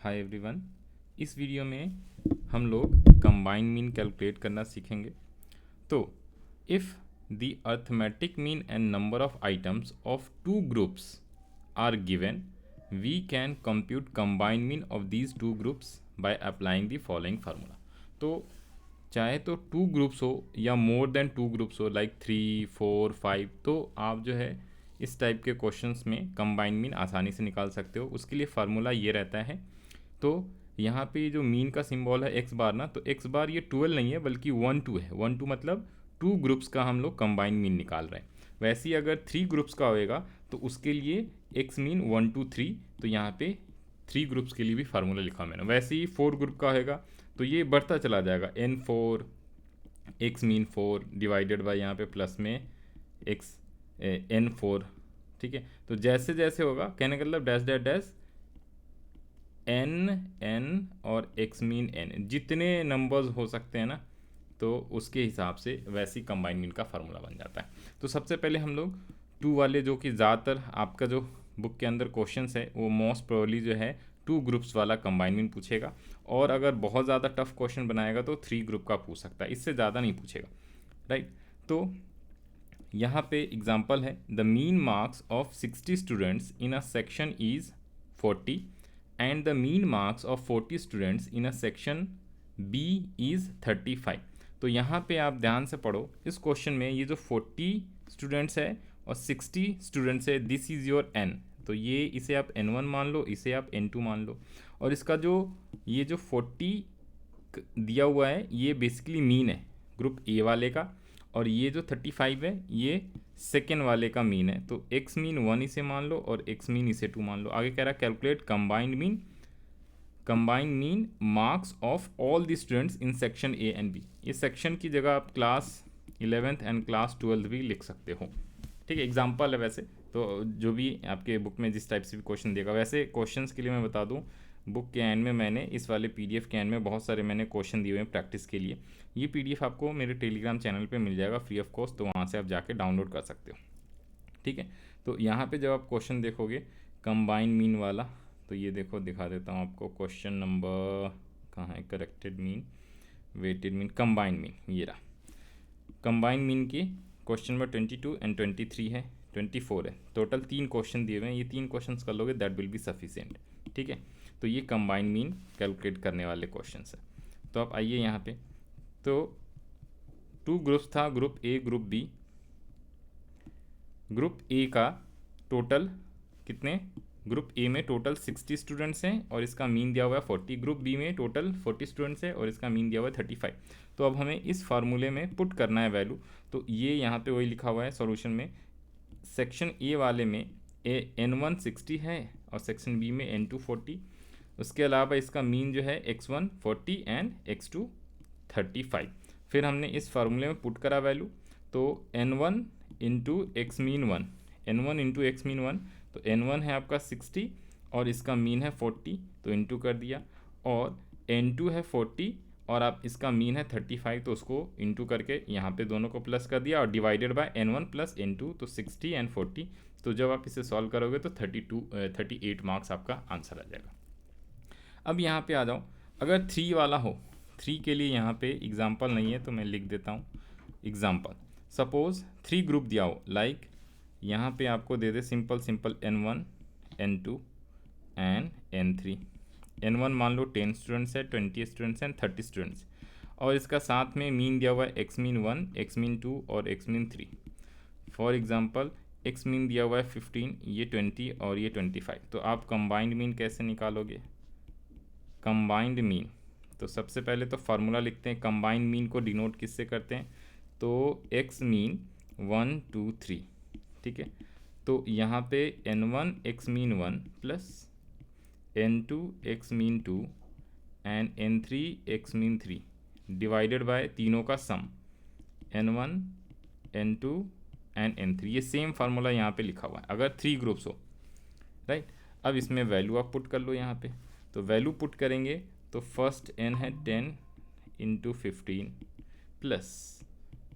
Hi everyone. इस video में हम लोग कंबाइन मीन कैलकुलेट करना सीखेंगे। तो if the arithmetic mean and number of items of two groups are given, we can compute combine mean of these two groups by applying the following formula. तो चाहे तो two groups हो या more than two groups हो, like 3, 4, 5, तो आप जो है इस टाइप के क्वेश्चंस में कंबाइन मीन आसानी से निकाल सकते हो। उसके लिए फार्मूला ये रहता है। तो यहाँ पे जो मीन का सिंबल है एक्स बार ना, तो एक्स बार ये 12 नहीं है बल्कि 1 2 है। 1 2 मतलब टू ग्रुप्स का हम लोग कंबाइन मीन निकाल रहे हैं। वैसे ही अगर 3 ग्रुप्स का होएगा तो उसके लिए एक्स मीन 1 2 3, तो यहाँ पे 3 ग्रुप्स के लिए भी फार्मूला लिखा मैंने। वैसे ही 4 ग्रुप का होएगा तो ये बढ़ता चला जाएगा, N4 x mean 4 divided by यहाँ पे प्लस में एक्स N4। ठीक है, तो जैसे जैसे होगा कहने का मतलब डैश डैश डैश एन और एक्स मीन एन, जितने नंबर्स हो सकते हैं ना, तो उसके हिसाब से वैसी कंबाइन मीन का फार्मूला बन जाता है। तो सबसे पहले हम लोग टू वाले, जो कि ज़्यादातर आपका जो बुक के अंदर क्वेश्चंस है वो मोस्ट प्रोबेबली जो है टू ग्रुप्स वाला कंबाइन मीन पूछेगा, और अगर बहुत ज़्यादा टफ क्वेश्चन बनाएगा तो 3 ग्रुप का पूछ सकता है, इससे ज़्यादा नहीं पूछेगा। राइट, तो यहाँ पे एग्जांपल है, the mean marks of 60 students in a section is 40 and the mean marks of 40 students in a section B is 35। तो यहाँ पे आप ध्यान से पढ़ो, इस क्वेश्चन में ये जो 40 स्टूडेंट्स है और 60 स्टूडेंट्स है, दिस इज़ योर n। तो ये इसे आप n1 मान लो, इसे आप n2 मान लो, और इसका जो ये जो 40 दिया हुआ है ये बेसिकली मीन है ग्रुप ए वाले का, और ये जो 35 है ये सेकेंड वाले का मीन है। तो एक्स मीन 1 इसे मान लो और एक्स मीन इसे 2 मान लो। आगे कह रहा है calculate combined mean marks of all the students in section A and B. इस सेक्शन की जगह आप class 11th and class 12th भी लिख सकते हो। ठीक है, एग्जाम्पल है वैसे, तो जो भी आपके बुक में जिस टाइप से भी क्वेश्चन देगा, वैसे क्वेश्चंस के लिए मैं बता दूं, बुक के एंड में मैंने इस वाले पीडीएफ के एंड में बहुत सारे मैंने क्वेश्चन दिए हुए हैं प्रैक्टिस के लिए। ये पीडीएफ आपको मेरे टेलीग्राम चैनल पे मिल जाएगा फ्री ऑफ कॉस्ट, तो वहाँ से आप जाके डाउनलोड कर सकते हो। ठीक है, तो यहाँ पे जब आप क्वेश्चन देखोगे कंबाइन मीन वाला, तो ये देखो दिखा देता हूँ आपको। क्वेश्चन नंबर कहाँ है, corrected mean, weighted mean, combine mean, ये रहा। कंबाइन मीन की क्वेश्चन नंबर 22 एंड 23 है, 24 है, टोटल 3 क्वेश्चन दिए हुए हैं। ये 3 क्वेश्चन कर लोगे दैट विल बी सफिशिएंट। ठीक है, तो ये कंबाइन मीन कैलकुलेट करने वाले क्वेश्चन है। तो आप आइए यहाँ पे, तो 2 ग्रुप्स था, group A group B. Group A का टोटल कितने, ग्रुप ए में टोटल 60 स्टूडेंट्स हैं और इसका मीन दिया हुआ है 40। ग्रुप बी में टोटल 40 स्टूडेंट्स है और इसका मीन दिया हुआ है 35। तो अब हमें इस फार्मूले में पुट करना है वैल्यू। तो ये यहाँ पे वही लिखा हुआ है सॉल्यूशन में, सेक्शन ए वाले में N1 60 है और सेक्शन बी में N2 40। उसके अलावा इसका मीन जो है x1 40 एंड x2 35। फिर हमने इस फार्मूले में पुट करा वैल्यू, तो N1 into x mean 1, N1 into x mean 1, तो N1 है आपका 60 और इसका मीन है 40, तो इंटू कर दिया, और N2 है 40 और आप इसका मीन है 35, तो उसको इंटू करके यहाँ पे दोनों को प्लस कर दिया और divided by N1 plus N2, तो 60 एंड 40। तो जब आप इसे सॉल्व करोगे तो 38 मार्क्स आपका आंसर आ जाएगा। अब यहाँ पे आ जाओ, अगर 3 वाला हो, 3 के लिए यहाँ पे एग्जाम्पल नहीं है तो मैं लिख देता हूँ एग्जाम्पल। सपोज 3 ग्रुप दिया हो, लाइक यहाँ पे आपको दे they simple N1 N2 and N3। N1 मान लो 10 स्टूडेंट्स है, 20 स्टूडेंट्स एंड 30 स्टूडेंट्स, और इसका साथ में मीन दिया हुआ है एक्स मीन 1, एक्स मीन 2 और x mean 3। For example x mean दिया हुआ है 15, ये 20 और ये 25। तो आप कंबाइंड मीन कैसे निकालोगे, कंबाइंड मीन, तो सबसे पहले तो फार्मूला लिखते हैं। कंबाइंड मीन को डिनोट किससे करते हैं, तो एक्स मीन 1 2 3। ठीक है, तो यहाँ पे N1 x mean 1 plus N2 x mean 2 and N3 x mean 3 divided by तीनों का सम N1 N2 एंड N3। ये सेम फार्मूला यहाँ पे लिखा हुआ है अगर 3 ग्रुप्स हो। राइट, अब इसमें वैल्यू आप पुट कर लो यहाँ पे। तो वैल्यू पुट करेंगे तो फर्स्ट n है 10 इंटू 15 प्लस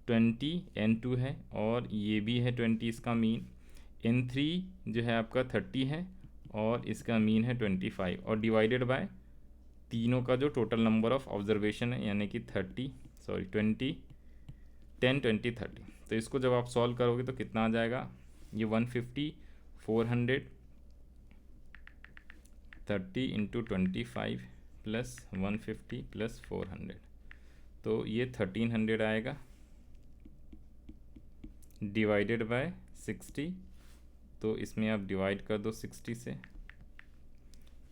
20 N2 है और ये भी है 20 इसका मीन। N3 जो है आपका 30 है और इसका मीन है 25 और डिवाइडेड बाय तीनों का जो टोटल नंबर ऑफ ऑब्जर्वेशन है यानी कि 20, 10, 20, 30। तो इसको जब आप सॉल्व करोगे तो कितना आ जाएगा, ये 150, 400, 30 इंटू 25 प्लस 150 प्लस 400, तो ये 1300 आएगा डिवाइडेड बाय 60। तो इसमें आप डिवाइड कर दो 60 से,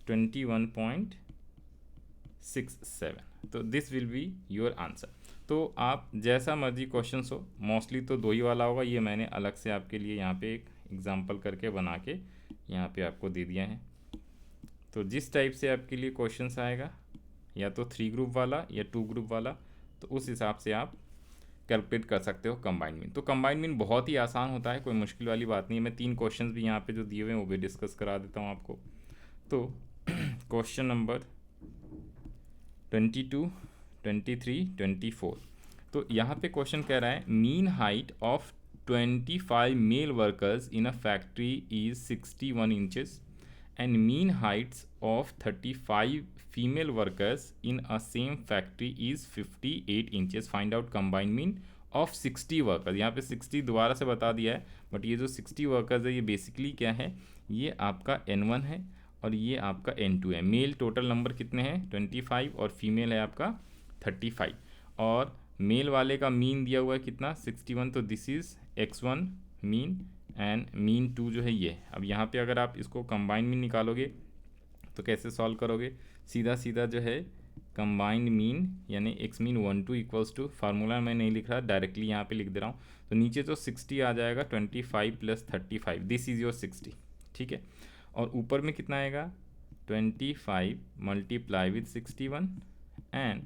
21.67। तो this will be your answer. तो आप जैसा मर्जी क्वेश्चन हो, मोस्टली तो 2 ही वाला होगा, ये मैंने अलग से आपके लिए यहाँ पे एक एग्जांपल करके बना के यहाँ पे आपको दे दिया है। तो जिस टाइप से आपके लिए क्वेश्चंस आएगा, या तो 3 ग्रुप वाला या 2 ग्रुप वाला, तो उस हिसाब से आप कैलकुलेट कर सकते हो कंबाइंड मीन। तो कंबाइंड मीन बहुत ही आसान होता है, कोई मुश्किल वाली बात नहीं है। मैं 3 क्वेश्चंस भी यहाँ पे जो दिए हुए हैं वो भी डिस्कस करा देता हूँ आपको। तो क्वेश्चन नंबर 22, 23, 24। तो यहाँ पे क्वेश्चन कह रहा है mean height of 25 male workers in a factory is 61 inches and mean heights of 35 female workers in a same factory is 58 inches. Find out combined mean of 60 workers। यहाँ पे 60 दोबारा से बता दिया है, बट ये जो 60 वर्कर्स है ये बेसिकली क्या है, ये आपका N1 है और ये आपका N2 है। मेल टोटल नंबर कितने हैं 25 और फीमेल है आपका 35, और मेल वाले का मीन दिया हुआ है कितना 61। तो this is x1 mean and mean 2 जो है ये। अब यहाँ पे अगर आप इसको कंबाइंड मीन निकालोगे तो कैसे सॉल्व करोगे, सीधा सीधा जो है कंबाइंड मीन यानी X mean 1 2 equals to, formula मैं नहीं लिख रहा, डायरेक्टली यहाँ पे लिख दे रहा हूँ। तो नीचे तो 60 आ जाएगा, 25 प्लस 35, दिस इज़ योर 60, ठीक है। और ऊपर में कितना आएगा 25 multiply with 61 and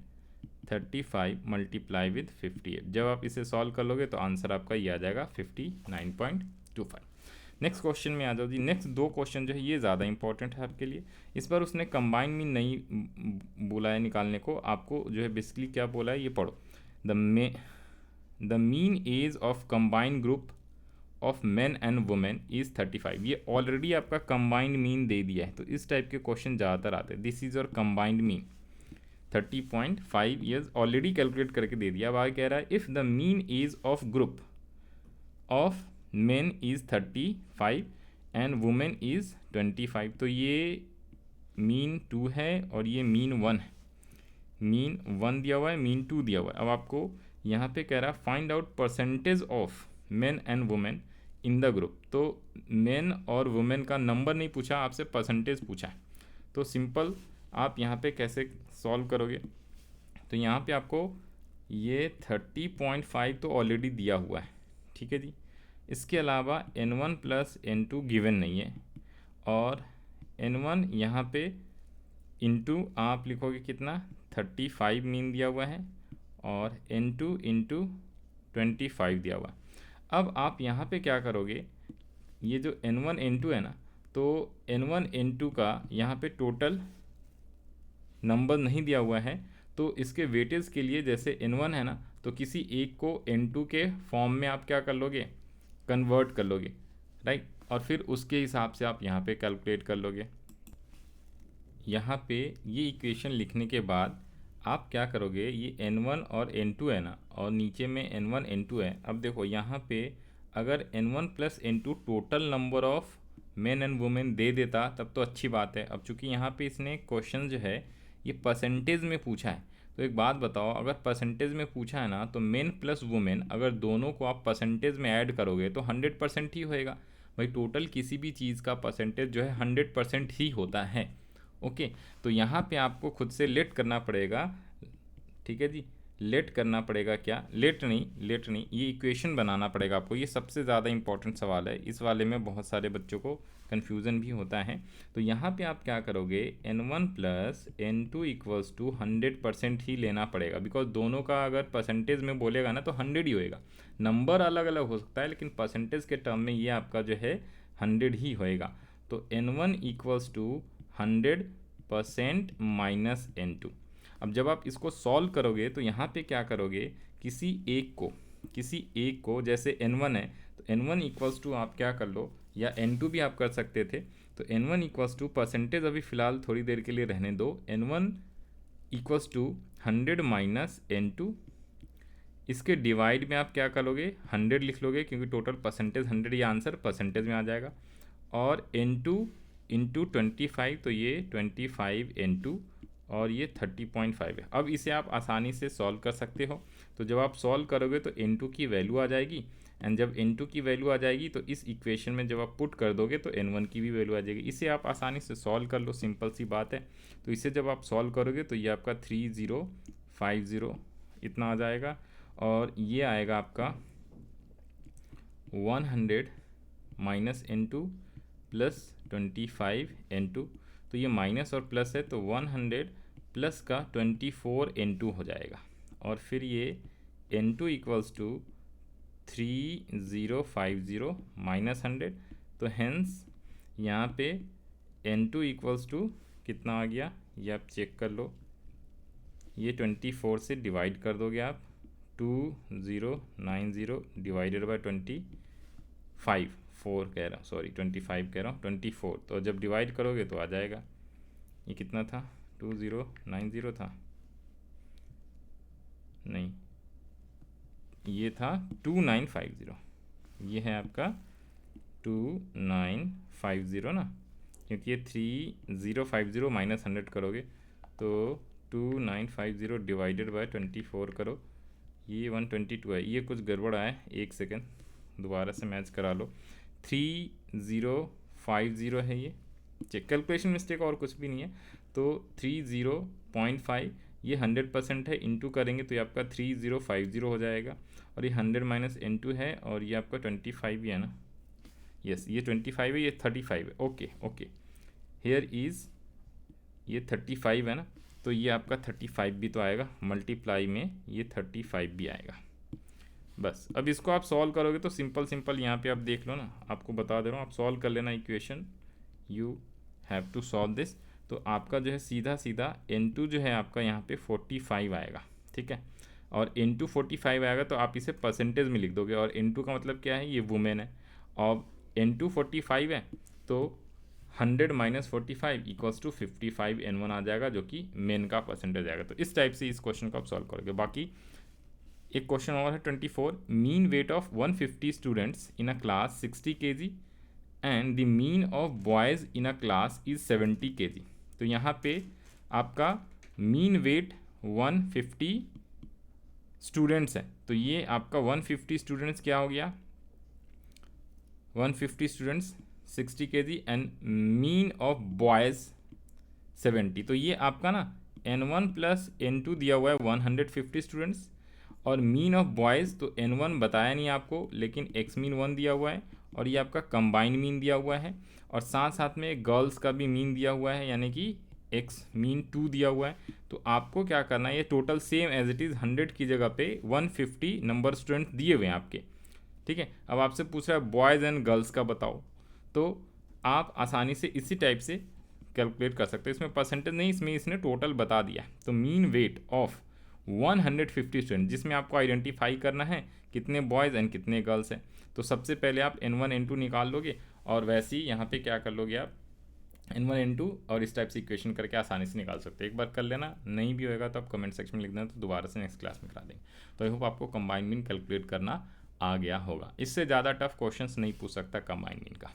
35 multiply with 58। जब आप इसे सॉल्व कर लोगे तो आंसर आपका ये आ जाएगा 59.25। नेक्स्ट क्वेश्चन में आ जाओ जी। नेक्स्ट 2 क्वेश्चन जो है ये ज़्यादा इंपॉर्टेंट है आपके लिए। इस पर उसने कंबाइन मीन नहीं बोला है निकालने को, आपको जो है बेसिकली क्या बोला है ये पढ़ो। The mean age of combined group of men and women is 35। ये ऑलरेडी आपका कंबाइंड मीन दे दिया है, तो इस टाइप के क्वेश्चन ज़्यादातर आते हैं। This is your combined mean 30.5 years already calculate करके दे दिया। अब आगे कह रहा है if the mean age of group of men is 35 and women is 25। तो ये मीन 2 है और ये मीन 1 है। मीन 1 दिया हुआ है, मीन 2 दिया हुआ है। अब आपको यहाँ पे कह रहा है find out percentage of men and women in the group. तो मेन और वुमेन का नंबर नहीं पूछा, आपसे परसेंटेज पूछा है। तो सिंपल आप यहाँ पे कैसे सॉल्व करोगे, तो यहाँ पे आपको ये 30.5 तो ऑलरेडी दिया हुआ है, ठीक है जी। इसके अलावा N1 प्लस N2 गिवन नहीं है, और N1 यहाँ पे इंटू आप लिखोगे कितना 35 मीन दिया हुआ है और N2 इंटू 25 दिया हुआ है। अब आप यहाँ पे क्या करोगे, ये जो N1 N2 है ना, तो N1 N2 का यहाँ पे टोटल नंबर नहीं दिया हुआ है, तो इसके वेटेज के लिए जैसे N1 है ना, तो किसी एक को N2 के फॉर्म में आप क्या कर लोगे, कन्वर्ट कर लोगे, राइट। और फिर उसके हिसाब से आप यहाँ पे कैलकुलेट कर लोगे। यहाँ पे ये इक्वेशन लिखने के बाद आप क्या करोगे, ये N1 और N2 है ना, और नीचे में N1 N2 है। अब देखो यहाँ पे अगर N1 plus N2 total number of men and women they देता तब तो अच्छी बात है। अब चूँकि यहाँ पे इसने क्वेश्चन जो है ये परसेंटेज में पूछा है, तो एक बात बताओ, अगर परसेंटेज में पूछा है ना, तो मेन प्लस वुमेन अगर दोनों को आप परसेंटेज में ऐड करोगे तो 100% ही होएगा भाई। टोटल किसी भी चीज़ का परसेंटेज जो है 100% ही होता है, ओके। तो यहाँ पे आपको खुद से लेट करना पड़ेगा, ठीक है जी। लेट करना पड़ेगा, क्या लेट नहीं, ये इक्वेशन बनाना पड़ेगा आपको। ये सबसे ज़्यादा इंपॉर्टेंट सवाल है, इस वाले में बहुत सारे बच्चों को कन्फ्यूज़न भी होता है। तो यहाँ पे आप क्या करोगे, N1 plus N2 equals to 100% ही लेना पड़ेगा, बिकॉज दोनों का अगर परसेंटेज में बोलेगा ना तो 100 ही होएगा। नंबर अलग अलग हो सकता है लेकिन परसेंटेज के टर्म में ये आपका जो है 100 ही होएगा। तो N1 equals to 100% minus N2। अब जब आप इसको सॉल्व करोगे तो यहाँ पे क्या करोगे, किसी एक को जैसे N1 है तो N1 इक्वल्स टू आप क्या कर लो, या N2 भी आप कर सकते थे। तो N1 इक्वल्स टू परसेंटेज अभी फ़िलहाल थोड़ी देर के लिए रहने दो, N1 equals to 100 minus N2, इसके डिवाइड में आप क्या करोगे 100 लिख लोगे क्योंकि टोटल परसेंटेज 100, ये आंसर परसेंटेज में आ जाएगा। और N2 इंटू 25, तो ये 25 N2 और ये 30.5 है। अब इसे आप आसानी से सॉल्व कर सकते हो। तो जब आप सॉल्व करोगे तो N2 की वैल्यू आ जाएगी, एंड जब N2 की वैल्यू आ जाएगी तो इस इक्वेशन में जब आप पुट कर दोगे तो N1 की भी वैल्यू आ जाएगी। इसे आप आसानी से सॉल्व कर लो, सिंपल सी बात है। तो इसे जब आप सॉल्व करोगे तो ये आपका 3050 इतना आ जाएगा, और ये आएगा आपका 100 माइनस N2 प्लस 25 N2। तो ये माइनस और प्लस है, तो 100 प्लस का 24 N2 हो जाएगा, और फिर ये N2 इक्वल्स टू 3050 माइनस 100। तो हैंस यहाँ पे N2 इक्वल्स टू कितना आ गया, ये आप चेक कर लो। ये 24 से डिवाइड कर दोगे आप, 2090 डिवाइडेड बाई 25, 4 कह रहा हूँ, सॉरी 25 कह रहा हूँ, 24। तो जब डिवाइड करोगे तो आ जाएगा, ये कितना था 2090 था, नहीं ये था 2950, ये है आपका 2950 ना, क्योंकि ये 3050 माइनस 100 करोगे तो 2950 डिवाइडेड बाय 24 करो, ये 122 है। ये कुछ गड़बड़ है, एक सेकेंड दोबारा से मैच करा लो। 3050 है ये, चेक कैलकुलेशन मिस्टेक और कुछ भी नहीं है। तो 30.5, ये 100% है, इंटू करेंगे तो ये आपका 3050 हो जाएगा, और ये 100 माइनस N2 है, और ये आपका 25 ही है ना, यस ये 25 है, ये 35 है। ओके ओके, हेयर इज़ ये 35 है ना, तो ये आपका 35 भी तो आएगा, मल्टीप्लाई में ये 35 भी आएगा। बस अब इसको आप सॉल्व करोगे तो सिंपल यहाँ पे आप देख लो ना, आपको बता दे रहा हूँ, आप सॉल्व कर लेना equation, you have to solve this. तो आपका जो है सीधा सीधा N2 जो है आपका यहाँ पे 45 आएगा, ठीक है, और N2 45 आएगा तो आप इसे परसेंटेज में लिख दोगे, और N2 का मतलब क्या है, ये वुमेन है, और N2 45 है तो 100 माइनस 45 इक्वल्स टू 55 N1 आ जाएगा, जो कि मेन का परसेंटेज आएगा। तो इस टाइप से इस क्वेश्चन को आप सॉल्व करोगे। बाकी एक क्वेश्चन और है 24, mean weight of 150 students in a class 60 kg and the mean of boys in a class is 70 kg। तो यहाँ पे आपका मीन वेट 150 स्टूडेंट्स है, तो ये आपका 150 स्टूडेंट्स क्या हो गया, 150 students 60 kg and mean of boys 70। तो ये आपका ना N1 प्लस N2 दिया हुआ है 150 स्टूडेंट्स, और मीन ऑफ बॉयज़ तो N1 बताया नहीं आपको, लेकिन एक्स मीन 1 दिया हुआ है, और ये आपका कंबाइंड मीन दिया हुआ है, और साथ साथ में गर्ल्स का भी मीन दिया हुआ है, यानी कि एक्स मीन 2 दिया हुआ है। तो आपको क्या करना है, ये total same as it is 100 की जगह पे 150 नंबर स्टूडेंट दिए हुए हैं आपके, ठीक है। अब आपसे पूछ रहा है बॉयज़ एंड गर्ल्स का बताओ, तो आप आसानी से इसी टाइप से कैलकुलेट कर सकते हैं। इसमें परसेंटेज नहीं, इसमें इसने टोटल बता दिया। तो मीन वेट ऑफ 150 स्टूडेंट, जिसमें आपको आइडेंटिफाई करना है कितने बॉयज़ एंड कितने गर्ल्स हैं। तो सबसे पहले आप N1 N2 निकाल लोगे, और वैसे ही यहाँ पे क्या कर लोगे आप N1 N2, और इस टाइप से इक्वेशन करके आसानी से निकाल सकते हैं। एक बार कर लेना, नहीं भी होएगा तो आप कमेंट सेक्शन में लिख देना, तो दोबारा से नेक्स्ट क्लास में करा देंगे। तो आई होप आपको कंबाइंड मीन कैलकुलेट करना आ गया होगा। इससे ज़्यादा टफ क्वेश्चंस नहीं पूछ सकता कंबाइंड मीन का।